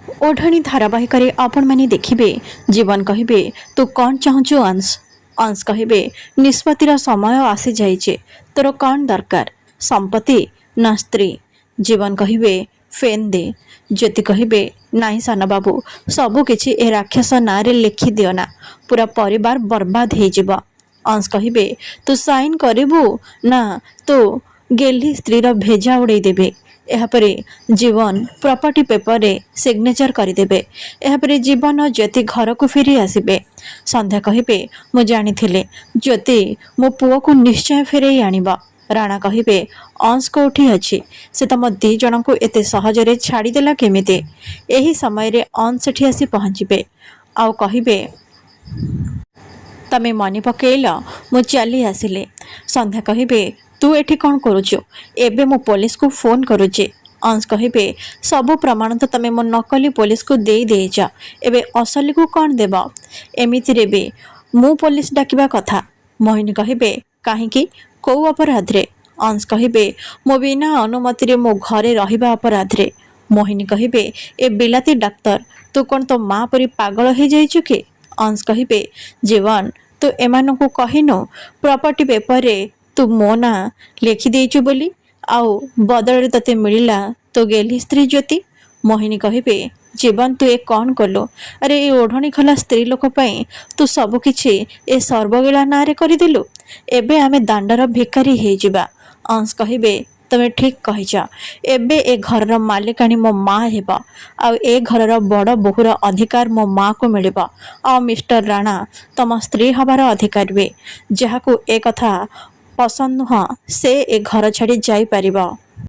ओढ़णी धारावाहिक आपण मैंने देखिए जीवन कहे तू कौन चाहूचु अंश अंश कहे निष्पत्तिर समय आसी जाइए तोर कौन दरकार संपत्ति ना स्त्री जीवन कहे फेन दे ज्योति कहे नाई सान बाबू सबकि ए राक्षस ना रे लिखि दियो ना पूरा परिवार बर्बाद हो अंश कहे तू साइन करू ना तो गेली स्त्रीर भेजा उड़े देबे एहापरे जीवन प्रॉपर्टी पेपर रे सिग्नेचर करदेबे एहापरे जीवन और ज्योति घर को फेरी आसबे संध्या कहे मु जानी ज्योति मो पुओ को निश्चय फेरई आनिब राणा कहे अंश कोठी अच्छी से तुम दी जन को एते सहजरे छाड़देला केमिते एही समय रे अंश सेठी आसी पहुँचे आउ कहे तमे मने पकेल मु चली आसिले संध्या कहे तू एठी कौन करुचु एबे मु पुलिस को फोन करुचे अंश कहे सबु प्रमाण तो तमे मो नकली पुलिस को दे देच एबे असली को कौन देब एमिति रे बे मु पुलिस डाकिबा कथा मोहिनी कहे काहेकि कौ अपराध रे अंश कहे मो बिना अनुमति रे मो घरे रहिबा अपराध रे मोहिनी कहे ए बिलाती डाक्तर तू कौन तो माँ परी पागल हो जाइछु कि अंश कहे जीवन तू एमान को कहिनु प्रॉपर्टी पेपर रे तू मो ना लिखि देइछु बोली आउ बदल तते मिलिला तो गेली स्त्री ज्योति मोहिनी कहे जीवन तू ए कौन कलु अरे ए ओढ़णी खला स्त्री लोक पई तू सब किछि ए सर्वगिला नारे करिदेलु एबे आमे दांडर भिकारी हे जिबा अंश कहे तमे ठीक कहिछ एबे ए घर मालिकाणी मो माँ हेब आ ए घर बड़ बोहूर अधिकार मो माँ को मिलिब आ मिस्टर राणा तम स्त्री हबार अधिकार बे जहाकू ए कथा पसंद नुह से ए घर छाड़ी जाई परिबा।